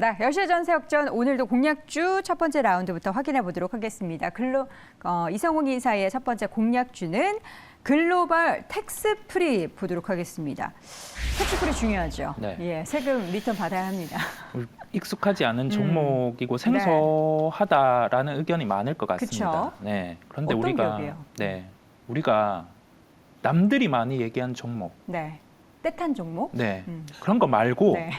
네, 10시 전세역전 오늘도 공약주 첫 번째 라운드부터 확인해 보도록 하겠습니다. 이성웅 이사의 첫 번째 공약주는 글로벌 텍스프리 보도록 하겠습니다. 텍스프리 중요하죠. 네. 예, 세금 리턴 받아야 합니다. 익숙하지 않은 종목이고 생소하다라는 의견이 많을 것 같습니다. 그쵸? 네. 그런데 어떤 기업이에요? 우리가 남들이 많이 얘기한 종목, 네, 떼탄 종목. 그런 거 말고 네.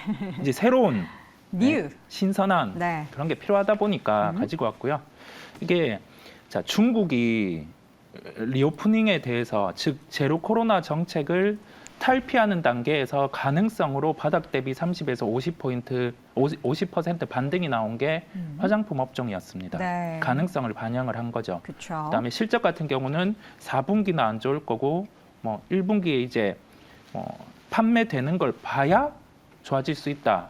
이제 새로운 뉴. 신선한 네. 그런 게 필요하다 보니까 가지고 왔고요. 이게 자 중국이 리오프닝에 대해서 즉 제로 코로나 정책을 탈피하는 단계에서 가능성으로 바닥 대비 30에서 50% 반등이 나온 게 화장품 업종이었습니다. 네. 가능성을 반영을 한 거죠. 그렇죠. 그다음에 실적 같은 경우는 4분기는 안 좋을 거고 뭐 1분기에 이제 판매되는 걸 봐야 좋아질 수 있다.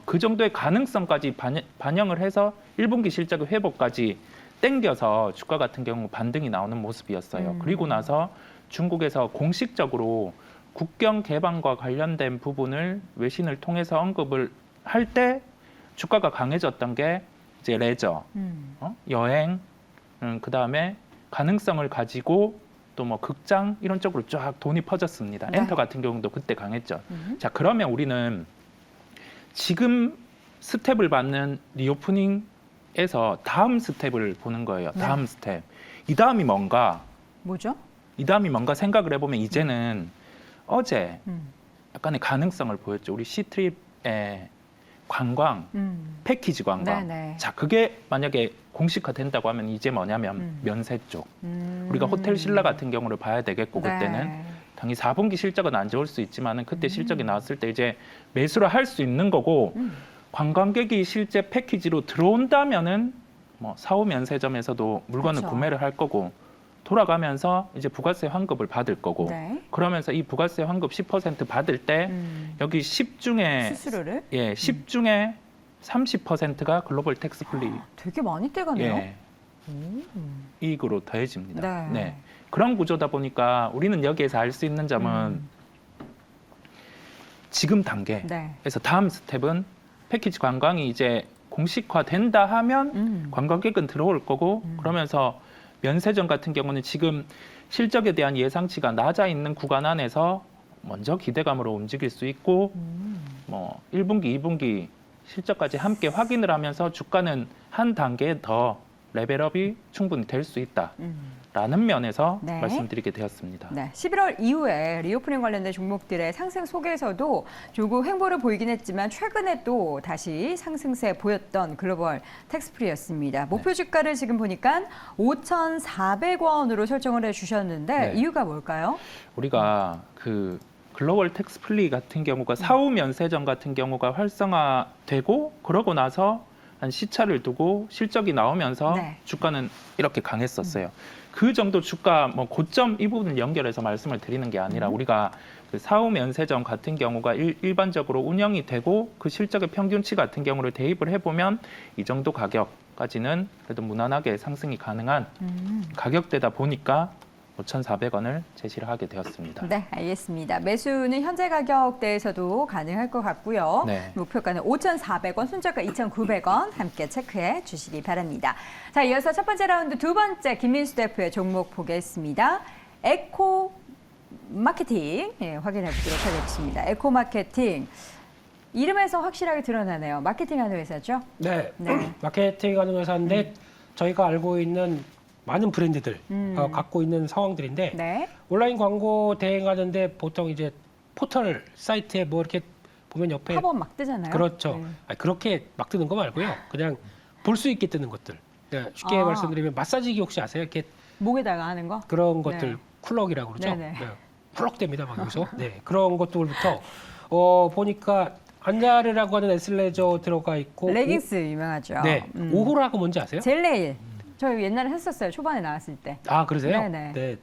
그 정도의 가능성까지 반영을 해서 1분기 실적 회복까지 땡겨서 주가 같은 경우 반등이 나오는 모습이었어요. 그리고 나서 중국에서 공식적으로 국경 개방과 관련된 부분을 외신을 통해서 언급을 할 때 주가가 강해졌던 게 이제 레저, 여행, 그다음에 가능성을 가지고 또 뭐 극장 이런 쪽으로 쫙 돈이 퍼졌습니다. 네. 엔터 같은 경우도 그때 강했죠. 자, 그러면 우리는 지금 스텝을 받는 리오프닝에서 다음 스텝을 보는 거예요. 다음 스텝. 이 다음이 뭔가? 뭐죠? 이 다음이 뭔가 생각을 해보면 이제는 어제 약간의 가능성을 보였죠. 우리 시트립의 관광, 패키지 관광. 네네. 자, 그게 만약에 공식화된다고 하면 이제 뭐냐면 면세 쪽. 우리가 호텔 신라 같은 경우를 봐야 되겠고 그때는 네. 당연히 4분기 실적은 안 좋을 수 있지만은 그때 실적이 나왔을 때 이제 매수를 할 수 있는 거고 관광객이 실제 패키지로 들어온다면은 뭐 사후 면세점에서도 물건을 그쵸. 구매를 할 거고 돌아가면서 이제 부가세 환급을 받을 거고 네. 그러면서 이 부가세 환급 10% 받을 때 여기 10 중에 수수료를 10 중에 30%가 글로벌 텍스 플리 되게 많이 떼가네요. 예, 이익으로 더해집니다. 네. 그런 구조다 보니까 우리는 여기에서 알 수 있는 점은 지금 단계에서 네. 다음 스텝은 패키지 관광이 이제 공식화된다 하면 관광객은 들어올 거고 그러면서 면세점 같은 경우는 지금 실적에 대한 예상치가 낮아 있는 구간 안에서 먼저 기대감으로 움직일 수 있고 뭐 1분기, 2분기 실적까지 함께 확인을 하면서 주가는 한 단계 더 레벨업이 충분히 될 수 있다라는 면에서 네. 말씀드리게 되었습니다. 네, 11월 이후에 리오프닝 관련된 종목들의 상승 속에서도 조금 횡보를 보이긴 했지만 최근에 또 다시 상승세 보였던 글로벌 텍스프리였습니다. 목표 주가를 지금 보니까 5,400원으로 설정을 해주셨는데 네. 이유가 뭘까요? 우리가 그 글로벌 텍스 플리 같은 경우가 사후 면세점 같은 경우가 활성화되고 그러고 나서 한 시차를 두고 실적이 나오면서 네. 주가는 이렇게 강했었어요. 그 정도 주가 뭐 고점 이 부분을 연결해서 말씀을 드리는 게 아니라 우리가 그 사후 면세점 같은 경우가 일반적으로 운영이 되고 그 실적의 평균치 같은 경우를 대입을 해보면 이 정도 가격까지는 그래도 무난하게 상승이 가능한 가격대다 보니까 5,400원을 제시를 하게 되었습니다. 네, 알겠습니다. 매수는 현재 가격대에서도 가능할 것 같고요. 네. 목표가는 5,400원, 손절가 2,900원 함께 체크해 주시기 바랍니다. 자, 이어서 첫 번째 라운드 두 번째 김민수 대표의 종목 보겠습니다. 에코 마케팅 확인해 보도록 하겠습니다. 에코 마케팅 이름에서 확실하게 드러나네요. 마케팅하는 회사죠? 네, 네. 마케팅하는 회사인데 저희가 알고 있는 많은 브랜드들 갖고 있는 상황들인데 네. 온라인 광고 대행하는데 보통 이제 포털 사이트에 뭐 이렇게 보면 옆에 팝업 막 뜨잖아요. 그렇죠. 네. 아니, 그렇게 막 뜨는 거 말고요. 그냥 볼 수 있게 뜨는 것들. 네, 쉽게 말씀드리면 마사지기 혹시 아세요? 이렇게 목에다가 하는 거? 그런 것들 네. 쿨럭이라고 그러죠. 네네. 네. 쿨럭됩니다, 막 여기서. 네, 그런 것들부터 보니까 안자르라고 하는 에슬레저 들어가 있고 레깅스 유명하죠. 네, 오호라고 뭔지 아세요? 젤네일. 저희 옛날에 했었어요. 초반에 나왔을 때. 아, 그러세요? 네네. 네.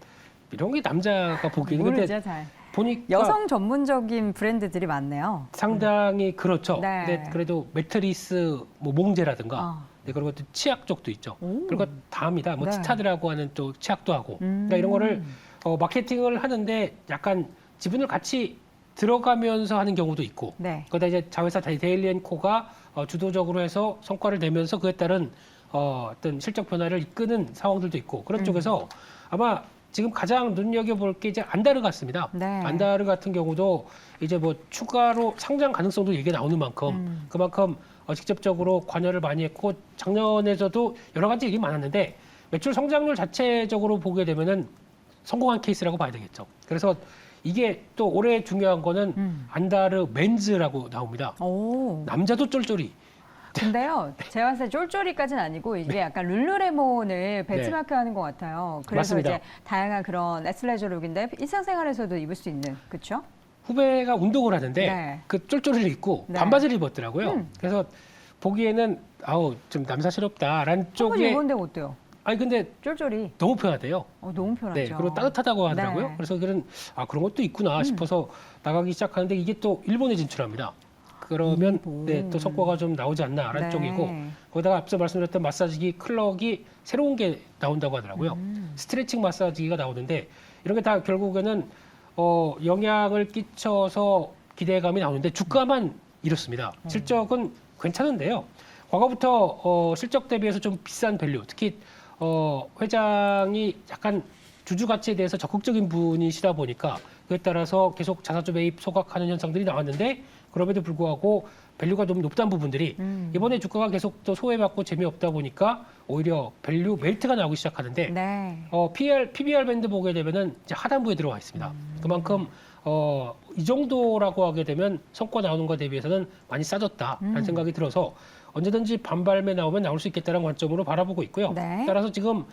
이런 게 남자가 보기에는 모르죠, 근데 잘. 보니까 여성 전문적인 브랜드들이 많네요. 상당히 그렇죠. 네. 근데 그래도 매트리스 뭐 몽제라든가 어. 네, 그리고 또 치약 쪽도 있죠. 오. 그리고 다 합니다. 뭐 네. 치타드라고 하는 또 치약도 하고. 그러니까 이런 거를 마케팅을 하는데 약간 지분을 같이 들어가면서 하는 경우도 있고 네. 그러다 이제 자회사 데일리앤코가 주도적으로 해서 성과를 내면서 그에 따른 어떤 실적 변화를 이끄는 상황들도 있고 그런 쪽에서 아마 지금 가장 눈여겨볼 게 이제 안다르 같습니다. 네. 안다르 같은 경우도 이제 뭐 추가로 상장 가능성도 얘기가 나오는 만큼 그만큼 직접적으로 관여를 많이 했고 작년에서도 여러 가지 얘기 많았는데 매출 성장률 자체적으로 보게 되면은 성공한 케이스라고 봐야 되겠죠. 그래서 이게 또 올해 중요한 거는 안다르 맨즈라고 나옵니다. 오. 남자도 쫄쫄이. 근데요, 제가 봤을 때 쫄쫄이까지는 아니고 이게 약간 룰루레몬을 배치마크하는 것 같아요. 그래서 맞습니다. 이제 다양한 그런 애슬레저 룩인데 일상생활에서도 입을 수 있는, 그렇죠? 후배가 운동을 하는데 네. 그 쫄쫄이를 입고 네. 반바지를 입었더라고요. 그래서 보기에는 아우 좀 남사스럽다라는 한번 쪽에 입었는데 어때요? 아니 근데 쫄쫄이. 너무 편하대요. 너무 편하죠. 네, 그리고 따뜻하다고 하더라고요. 네. 그래서 그런 것도 있구나 싶어서 나가기 시작하는데 이게 또 일본에 진출합니다. 그러면 일본. 네, 또 성과가 좀 나오지 않나라는 네. 쪽이고 거기다가 앞서 말씀드렸던 마사지기 클럭이 새로운 게 나온다고 하더라고요. 스트레칭 마사지기가 나오는데 이런 게 다 결국에는 영향을 끼쳐서 기대감이 나오는데 주가만 이렇습니다. 실적은 괜찮은데요. 과거부터 실적 대비해서 좀 비싼 밸류, 특히 회장이 약간 주주 가치에 대해서 적극적인 분이시다 보니까 그에 따라서 계속 자사주 매입 소각하는 현상들이 나왔는데 그럼에도 불구하고 밸류가 좀 높다는 부분들이 이번에 주가가 계속 또 소외받고 재미없다 보니까 오히려 밸류 멜트가 나오기 시작하는데 네. PBR 밴드 보게 되면은 이제 하단부에 들어가 있습니다. 그만큼 이 정도라고 하게 되면 성과 나오는 것 대비해서는 많이 싸졌다라는 생각이 들어서 언제든지 반발매 나오면 나올 수 있겠다는 관점으로 바라보고 있고요. 네. 따라서 지금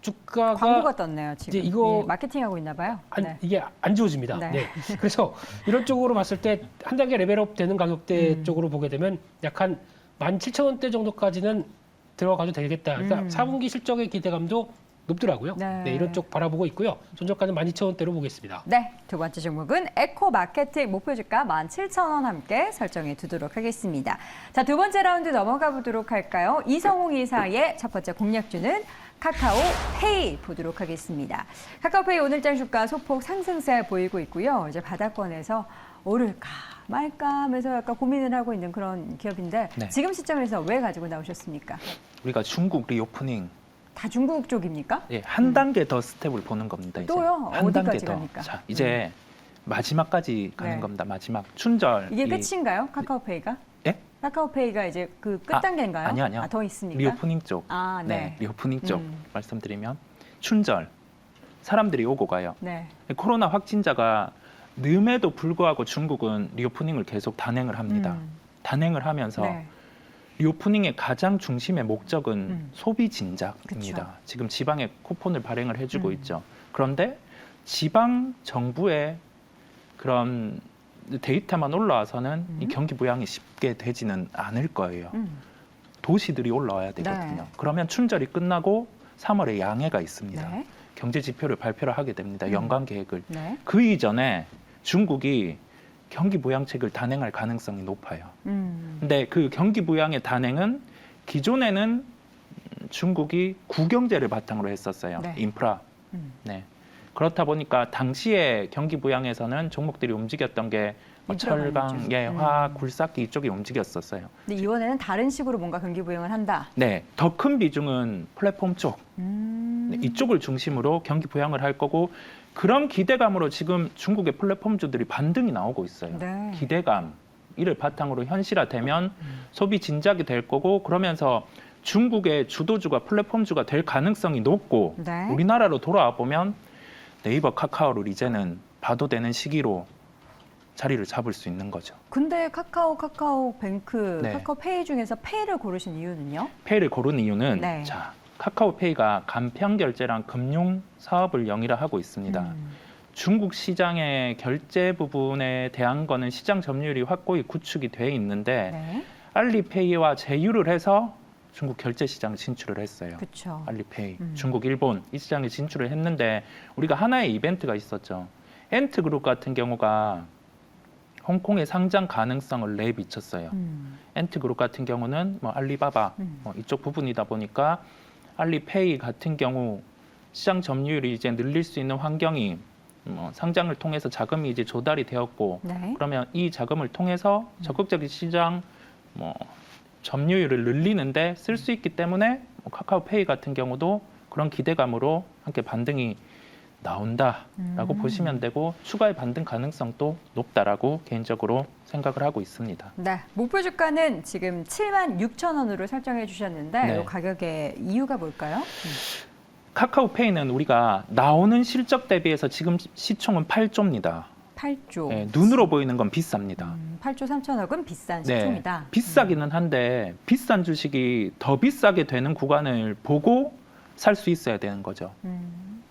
주가가 광고가 떴네요, 지금. 이제 이거 예, 마케팅하고 있나 봐요. 네. 이게 안 지워집니다. 네. 네. 그래서 이런 쪽으로 봤을 때 한 단계 레벨업 되는 가격대 쪽으로 보게 되면 약 한 17,000원대 정도까지는 들어가도 되겠다. 그러니까 4분기 실적의 기대감도 높더라고요. 네. 네, 이런 쪽 바라보고 있고요. 손절가는 12,000원대로 보겠습니다. 네, 두 번째 종목은 에코마케팅 목표 주가 17,000원 함께 설정해 두도록 하겠습니다. 자, 두 번째 라운드 넘어가 보도록 할까요? 이성웅 이사의 첫 번째 공략주는 카카오페이 보도록 하겠습니다. 카카오페이 오늘장 주가 소폭 상승세 보이고 있고요. 이제 바닥권에서 오를까 말까 하면서 약간 고민을 하고 있는 그런 기업인데 네. 지금 시점에서 왜 가지고 나오셨습니까? 우리가 중국 리오프닝 다 중국 쪽입니까? 예, 한 단계 더 스텝을 보는 겁니다. 이제. 또요? 한 어디까지 단계 더. 갑니까? 자, 이제 마지막까지 가는 네. 겁니다. 마지막 춘절. 이게 끝인가요? 카카오페이가? 예? 카카오페이가 이제 그 끝단계인가요? 아니요. 더 있습니까? 리오프닝 쪽. 아, 네. 네, 리오프닝 쪽 음. 말씀드리면 춘절. 사람들이 오고 가요. 네. 코로나 확진자가 늠에도 불구하고 중국은 리오프닝을 계속 단행을 합니다. 단행을 하면서 네. 리오프닝의 가장 중심의 목적은 소비 진작입니다. 그쵸. 지금 지방에 쿠폰을 발행을 해주고 있죠. 그런데 지방 정부의 그런 데이터만 올라와서는 이 경기 부양이 쉽게 되지는 않을 거예요. 도시들이 올라와야 되거든요. 네. 그러면 춘절이 끝나고 3월에 양해가 있습니다. 네. 경제 지표를 발표를 하게 됩니다. 연간 계획을. 네. 그 이전에 중국이 경기 부양책을 단행할 가능성이 높아요. 근데 그 경기 부양의 단행은 기존에는 중국이 구경제를 바탕으로 했었어요. 네. 인프라. 네. 그렇다 보니까 당시에 경기 부양에서는 종목들이 움직였던 게 뭐 인프라가 철강, 아니죠. 예, 화학, 굴삭기 이쪽이 움직였었어요. 근데 이번에는 다른 식으로 뭔가 경기 부양을 한다. 네, 더 큰 비중은 플랫폼 쪽 네, 이쪽을 중심으로 경기 부양을 할 거고 그런 기대감으로 지금 중국의 플랫폼주들이 반등이 나오고 있어요. 네. 기대감 이를 바탕으로 현실화되면 소비 진작이 될 거고 그러면서 중국의 주도주가 플랫폼주가 될 가능성이 높고 네. 우리나라로 돌아와 보면 네이버, 카카오를 이제는 봐도 되는 시기로 자리를 잡을 수 있는 거죠. 근데 카카오뱅크, 네. 카카오페이 중에서 페이를 고르신 이유는요? 페이를 고른 이유는 네. 자 카카오페이가 간편 결제랑 금융 사업을 영위화하고 있습니다. 중국 시장의 결제 부분에 대한 거는 시장 점유율이 확고히 구축이 돼 있는데 네. 알리페이와 제휴를 해서 중국 결제 시장 진출을 했어요. 그렇죠. 알리페이, 중국, 일본 이 시장에 진출을 했는데 우리가 하나의 이벤트가 있었죠. 엔트그룹 같은 경우가 홍콩의 상장 가능성을 내비쳤어요. 엔트그룹 같은 경우는 뭐 알리바바 뭐 이쪽 부분이다 보니까 알리페이 같은 경우 시장 점유율이 이제 늘릴 수 있는 환경이 상장을 통해서 자금이 이제 조달이 되었고 네. 그러면 이 자금을 통해서 적극적인 시장 점유율을 늘리는데 쓸 수 있기 때문에 카카오페이 같은 경우도 그런 기대감으로 함께 반등이 나온다라고 보시면 되고 추가의 반등 가능성도 높다라고 개인적으로 생각을 하고 있습니다. 네, 목표 주가는 지금 76,000원으로 설정해 주셨는데 네. 이 가격의 이유가 뭘까요? 카카오페이는 우리가 나오는 실적 대비해서 지금 시총은 8조입니다. 8조. 네, 눈으로 보이는 건 비쌉니다. 8조 3천억은 비싼 네, 시총이다. 비싸기는 한데 비싼 주식이 더 비싸게 되는 구간을 보고 살 수 있어야 되는 거죠.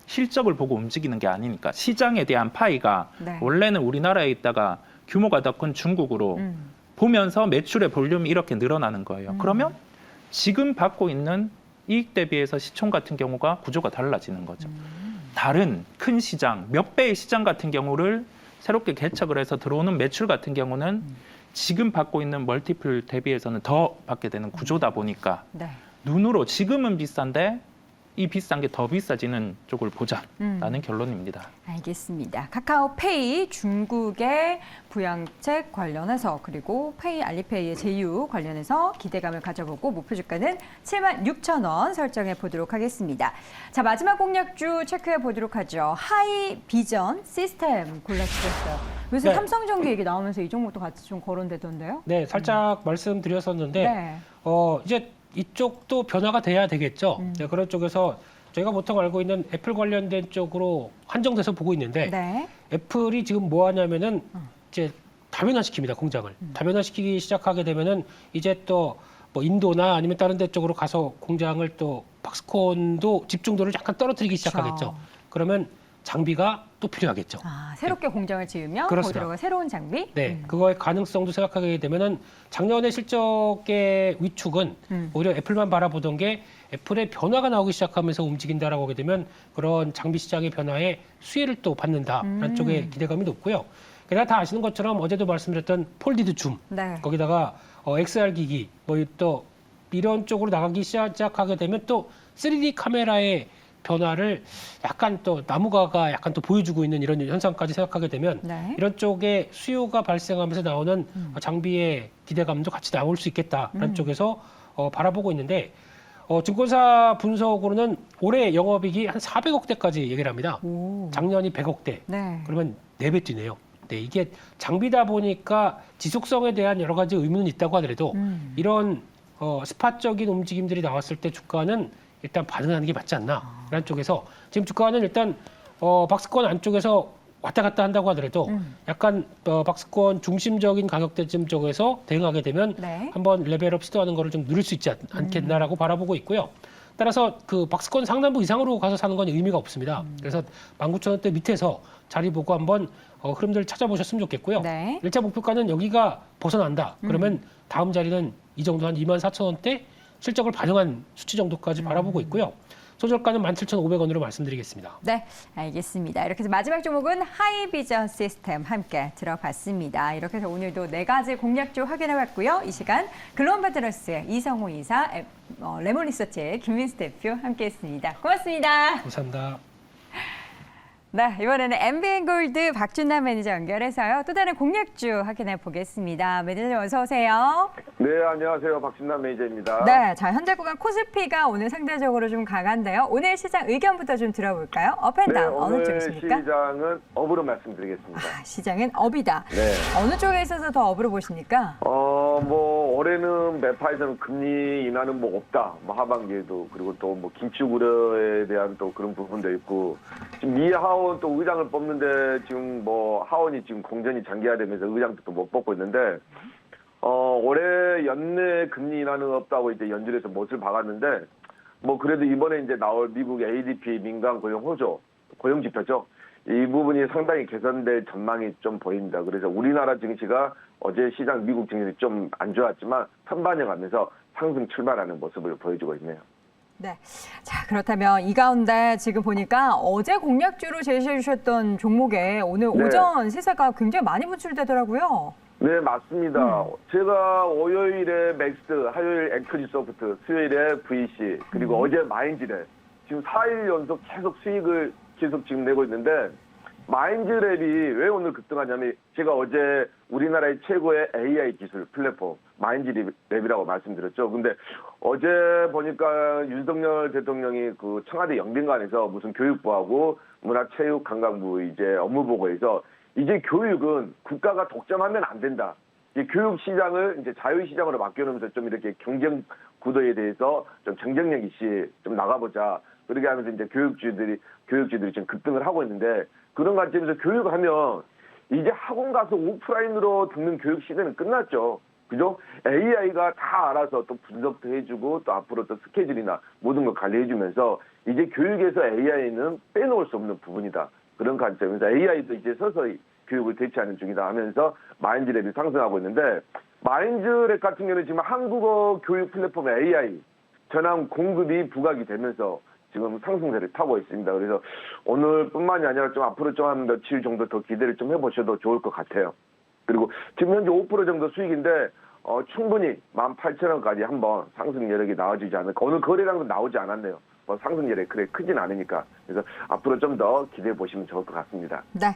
실적을 보고 움직이는 게 아니니까 시장에 대한 파이가 네. 원래는 우리나라에 있다가 규모가 더 큰 중국으로 보면서 매출의 볼륨이 이렇게 늘어나는 거예요. 그러면 지금 받고 있는 이익 대비해서 시총 같은 경우가 구조가 달라지는 거죠. 다른 큰 시장, 몇 배의 시장 같은 경우를 새롭게 개척을 해서 들어오는 매출 같은 경우는 지금 받고 있는 멀티플 대비해서는 더 받게 되는 구조다 보니까 네. 눈으로 지금은 비싼데 이 비싼 게 더 비싸지는 쪽을 보자라는 결론입니다. 알겠습니다. 카카오페이 중국의 부양책 관련해서 그리고 페이 알리페이의 제휴 관련해서 기대감을 가져보고 목표 주가는 76,000원 설정해 보도록 하겠습니다. 자, 마지막 공략주 체크해 보도록 하죠. 하이비전 시스템 골라주셨어요. 요새 네. 삼성전기 얘기 나오면서 이 종목도 같이 좀 거론되던데요? 네, 살짝 말씀드렸었는데 네. 이제 이쪽도 변화가 돼야 되겠죠. 네, 그런 쪽에서 저희가 보통 알고 있는 애플 관련된 쪽으로 한정돼서 보고 있는데 네. 애플이 지금 뭐 하냐면은 이제 다변화시킵니다, 공장을. 다변화시키기 시작하게 되면은 이제 또 뭐 인도나 아니면 다른 데 쪽으로 가서 공장을 또 박스콘도 집중도를 약간 떨어뜨리기 시작하겠죠. 그러면 장비가 또 필요하겠죠. 아, 새롭게 공장을 지으면 그렇습니다. 거기다가 새로운 장비? 네, 그거의 가능성도 생각하게 되면은 작년에 실적의 위축은 오히려 애플만 바라보던 게 애플의 변화가 나오기 시작하면서 움직인다라고 하게 되면 그런 장비 시장의 변화에 수혜를 또 받는다라는 쪽에 기대감이 높고요. 게다가 다 아시는 것처럼 어제도 말씀드렸던 폴디드 줌, 네. 거기다가 XR 기기, 뭐 또 이런 쪽으로 나가기 시작하게 되면 또 3D 카메라의 변화를 약간 또 나무가가 약간 또 보여주고 있는 이런 현상까지 생각하게 되면 네. 이런 쪽에 수요가 발생하면서 나오는 장비의 기대감도 같이 나올 수 있겠다라는 쪽에서 바라보고 있는데 증권사 분석으로는 올해 영업이익이 한 400억대까지 얘기를 합니다. 오. 작년이 100억대. 네. 그러면 4배 뛰네요. 네, 이게 장비다 보니까 지속성에 대한 여러 가지 의문은 있다고 하더라도 이런 스팟적인 움직임들이 나왔을 때 주가는 일단 반응하는 게 맞지 않나라는 쪽에서 지금 주가는 일단 박스권 안쪽에서 왔다 갔다 한다고 하더라도 약간 박스권 중심적인 가격대쯤 쪽에서 대응하게 되면 네. 한번 레벨업 시도하는 거를 좀 누릴 수 있지 않겠나라고 바라보고 있고요. 따라서 그 박스권 상단부 이상으로 가서 사는 건 의미가 없습니다. 그래서 19,000원대 밑에서 자리 보고 한번 흐름들을 찾아보셨으면 좋겠고요. 네. 1차 목표가는 여기가 벗어난다. 그러면 다음 자리는 이 정도 한 24,000원대 실적을 반영한 수치 정도까지 바라보고 있고요. 소저가는 17,500원으로 말씀드리겠습니다. 네, 알겠습니다. 이렇게 해서 마지막 종목은 하이비전 시스템 함께 들어봤습니다. 이렇게 해서 오늘도 4가지 공략주 확인해봤고요. 이 시간 글로벌배터러스의 이성호 이사, 레몬리서치의 김민수 대표 함께했습니다. 고맙습니다. 감사합니다. 네, 이번에는 MBN골드 박준남 매니저 연결해서요. 또 다른 공략주 확인해 보겠습니다. 매니저님 어서 오세요. 네, 안녕하세요. 박진남 매니저입니다. 네, 자 현재 구간 코스피가 오늘 상대적으로 좀 강한데요. 오늘 시장 의견부터 좀 들어볼까요? 업앤다운 어느 오늘 쪽이십니까? 시장은 업으로 말씀드리겠습니다. 시장은 업이다. 네. 어느 쪽에 있어서 더 업으로 보십니까? 올해는 매파에서는 금리 인하는 뭐 없다. 뭐 하반기에도 그리고 또 뭐 긴축 우려에 대한 또 그런 부분도 있고 지금 미 하원 또 의장을 뽑는데 지금 뭐 하원이 지금 공전이 장기화되면서 의장도 또 못 뽑고 있는데 올해 연내 금리 인하는 없다고 이제 연준에서 못을 박았는데 뭐 그래도 이번에 이제 나올 미국 ADP 민간 고용 호조 고용 지표죠. 이 부분이 상당히 개선될 전망이 좀 보입니다. 그래서 우리나라 증시가 어제 시장 미국 증시 좀 안 좋았지만 선반영하면서 상승 출발하는 모습을 보여주고 있네요. 네. 자, 그렇다면 이 가운데 지금 보니까 어제 공략주로 제시해 주셨던 종목에 오늘 네. 오전 시세가 굉장히 많이 분출되더라고요. 네, 맞습니다. 제가 월요일에 맥스, 화요일 액터지 소프트, 수요일에 VC, 그리고 어제 마인지레 지금 4일 연속 계속 수익을 계속 지금 내고 있는데 마인즈랩이 왜 오늘 급등하냐면 제가 어제 우리나라의 최고의 AI 기술 플랫폼 마인즈랩이라고 말씀드렸죠. 근데 어제 보니까 윤석열 대통령이 그 청와대 영빈관에서 무슨 교육부하고 문화체육관광부 이제 업무보고에서 이제 교육은 국가가 독점하면 안 된다. 이제 교육 시장을 이제 자유시장으로 맡겨놓으면서 좀 이렇게 경쟁 구도에 대해서 좀 경쟁력 있이 좀 나가보자. 그렇게 하면서 이제 교육주들이 지금 급등을 하고 있는데 그런 관점에서 교육하면 이제 학원 가서 오프라인으로 듣는 교육 시대는 끝났죠. 그죠? AI가 다 알아서 또 분석도 해주고 또 앞으로 또 스케줄이나 모든 걸 관리해주면서 이제 교육에서 AI는 빼놓을 수 없는 부분이다. 그런 관점에서 AI도 이제 서서히 교육을 대체하는 중이다 하면서 마인즈랩이 상승하고 있는데 마인즈랩 같은 경우는 지금 한국어 교육 플랫폼 AI 전환 공급이 부각이 되면서 지금 상승세를 타고 있습니다. 그래서 오늘뿐만이 아니라 좀 앞으로 좀 한 며칠 정도 더 기대를 좀 해보셔도 좋을 것 같아요. 그리고 지금 현재 5% 정도 수익인데 충분히 18,000원까지 한번 상승 여력이 나와주지 않을까. 오늘 거래량도 나오지 않았네요. 뭐 상승 여력이 그래 크진 않으니까. 그래서 앞으로 좀 더 기대해 보시면 좋을 것 같습니다. 네.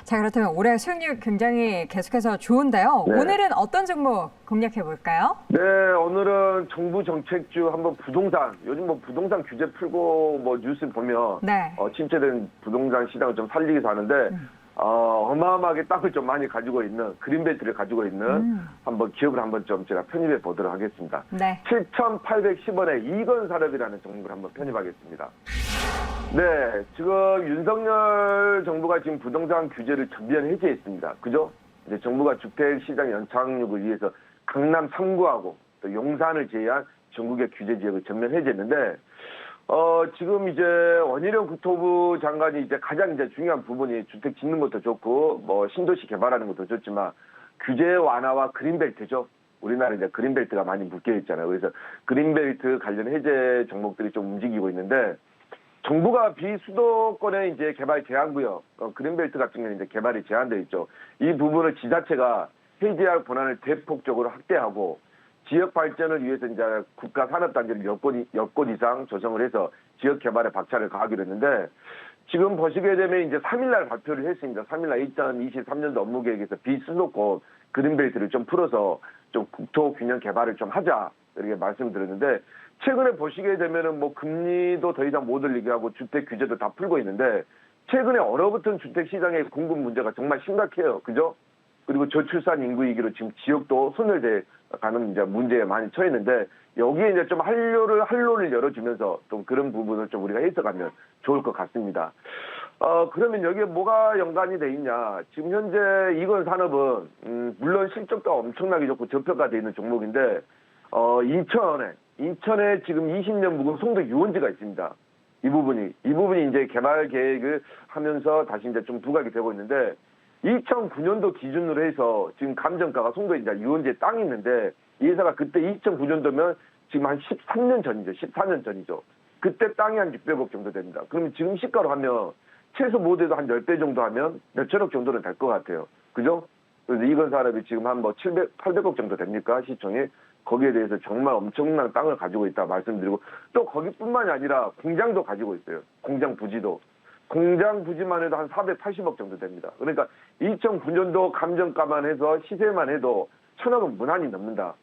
자, 그렇다면 올해 수익률 굉장히 계속해서 좋은데요. 네. 오늘은 어떤 종목 공략해 볼까요? 네, 오늘은 정부 정책주 한번 부동산, 요즘 뭐 부동산 규제 풀고 뭐 뉴스 보면 네. 침체된 부동산 시장을 좀 살리기 위해서 하는데 어마어마하게 땅을 좀 많이 가지고 있는 그린벨트를 가지고 있는 한번 기업을 한번 좀 제가 편입해 보도록 하겠습니다. 네. 7,810원에 이건산업이라는 종목을 한번 편입하겠습니다. 네, 지금 윤석열 정부가 지금 부동산 규제를 전면 해제했습니다. 그죠? 이제 정부가 주택시장 연착륙을 위해서 강남 3구하고 또 용산을 제외한 전국의 규제 지역을 전면 해제했는데 지금 이제 원희룡 국토부 장관이 이제 가장 이제 중요한 부분이 주택 짓는 것도 좋고 뭐 신도시 개발하는 것도 좋지만 규제 완화와 그린벨트죠. 우리나라 이제 그린벨트가 많이 묶여 있잖아요. 그래서 그린벨트 관련 해제 종목들이 좀 움직이고 있는데 정부가 비수도권의 이제 개발 제한구역 그린벨트 같은 경우는 이제 개발이 제한되어 있죠. 이 부분을 지자체가 해제할 권한을 대폭적으로 확대하고 지역 발전을 위해서 이제 국가 산업단지를 10곳 이상 조성을 해서 지역 개발에 박차를 가하기로 했는데 지금 보시게 되면 이제 3일날 발표를 했습니다. 3일날 2023년도 업무계획에서 비수도권 그린벨트를 좀 풀어서 좀 국토 균형 개발을 좀 하자 이렇게 말씀드렸는데 최근에 보시게 되면은 뭐 금리도 더 이상 못 올리게 하고 주택 규제도 다 풀고 있는데 최근에 얼어붙은 주택 시장의 공급 문제가 정말 심각해요. 그죠? 그리고 저출산 인구 위기로 지금 지역도 손을 대가는 이제 문제에 많이 처했는데 여기에 이제 좀 한로를 열어주면서 좀 그런 부분을 좀 우리가 해석하면 좋을 것 같습니다. 그러면 여기에 뭐가 연관이 돼 있냐? 지금 현재 이건 산업은 물론 실적도 엄청나게 좋고 저평가되어 있는 종목인데 인천에 지금 20년 묵은 송도 유원지가 있습니다. 이 부분이 이제 개발 계획을 하면서 다시 이제 좀 부각이 되고 있는데 2009년도 기준으로 해서 지금 감정가가 송도에 이제 유원지에 땅이 있는데 이 회사가 그때 2009년도면 지금 한 13년 전이죠. 14년 전이죠. 그때 땅이 한 600억 정도 됩니다. 그러면 지금 시가로 하면 최소 못해도 한 10배 정도 하면 몇천억 정도는 될 것 같아요. 그죠? 그래서 이건 산업이 지금 한 뭐 800억 정도 됩니까? 시총이. 거기에 대해서 정말 엄청난 땅을 가지고 있다 말씀드리고 또 거기뿐만이 아니라 공장도 가지고 있어요. 공장 부지도. 공장 부지만 해도 한 480억 정도 됩니다. 그러니까 2009년도 감정가만 해서 시세만 해도 1,000억은 무난히 넘는다.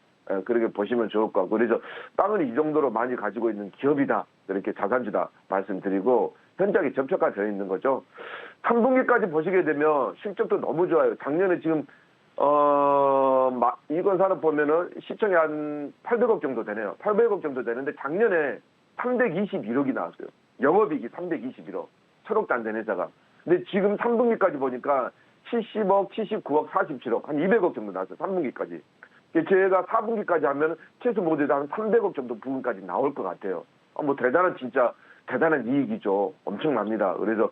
그렇게 보시면 좋을 것 같고 그래서 땅을 이 정도로 많이 가지고 있는 기업이다. 이렇게 자산주다 말씀드리고 현장에 접촉가 되어 있는 거죠. 3분기까지 보시게 되면 실적도 너무 좋아요. 작년에 지금 이건 산업 보면은 시총이 한 800억 정도 되네요. 800억 정도 되는데 작년에 321억이 나왔어요. 영업이익이 321억. 1,000억도 안 된 회사가. 근데 지금 3분기까지 보니까 70억, 79억, 47억, 한 200억 정도 나왔어요. 3분기까지. 제가 4분기까지 하면 최소 못해도 한 300억 정도 부분까지 나올 것 같아요. 뭐 진짜 대단한 이익이죠. 엄청납니다. 그래서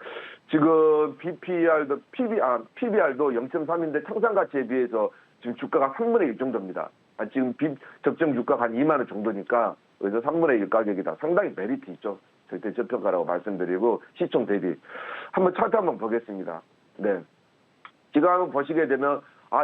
지금 PBR도 0.3인데 청산가치에 비해서 지금 주가가 3분의 1 정도입니다. 지금 적정 주가가 한 2만 원 정도니까 그래서 3분의 1 가격이다. 상당히 메리트 있죠. 절대 저평가라고 말씀드리고 시총 대비. 한번 차트 한번 보겠습니다. 네. 지금 한번 보시게 되면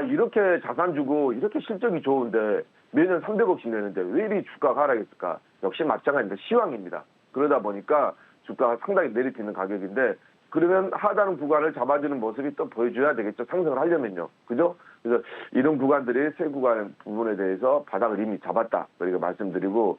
이렇게 자산 주고 이렇게 실적이 좋은데 매년 300억씩 내는데 왜 이리 주가가 하락했을까? 역시 마찬가지입니다. 시황입니다. 그러다 보니까 주가가 상당히 메리트 있는 가격인데 그러면 하단 구간을 잡아주는 모습이 또 보여줘야 되겠죠. 상승을 하려면요. 그죠? 그래서 이런 구간들이 세 구간 부분에 대해서 바닥을 이미 잡았다. 그렇게 말씀드리고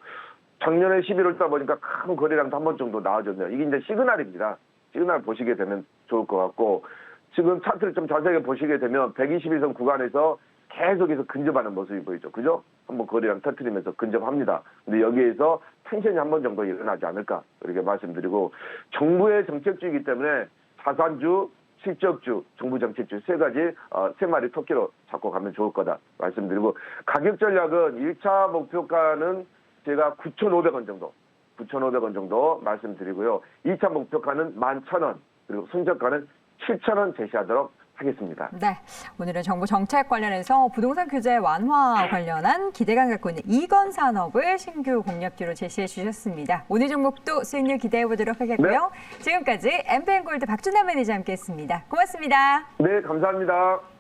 작년에 11월 달 보니까 큰 거래량도 한 번 정도 나와줬네요. 이게 이제 시그널입니다. 시그널 보시게 되면 좋을 것 같고 지금 차트를 좀 자세하게 보시게 되면 121선 구간에서 계속해서 근접하는 모습이 보이죠. 그죠? 한번 거래량 터뜨리면서 근접합니다. 근데 여기에서 텐션이 한 번 정도 일어나지 않을까 이렇게 말씀드리고 정부의 정책주이기 때문에 자산주, 실적주, 정부 정책주 세 마리 토끼로 잡고 가면 좋을 거다 말씀드리고 가격 전략은 1차 목표가는 제가 9,500원 정도 9,500원 정도 말씀드리고요. 2차 목표가는 11,000원 그리고 손절가는 7,000원 제시하도록 하겠습니다. 네, 오늘은 정부 정책 관련해서 부동산 규제 완화 관련한 기대감 갖고 있는 이건 산업을 신규 공략주로 제시해 주셨습니다. 오늘 종목도 수익률 기대해 보도록 하겠고요. 지금까지 엠페인골드 박준하 매니저와 함께했습니다. 고맙습니다. 네, 감사합니다.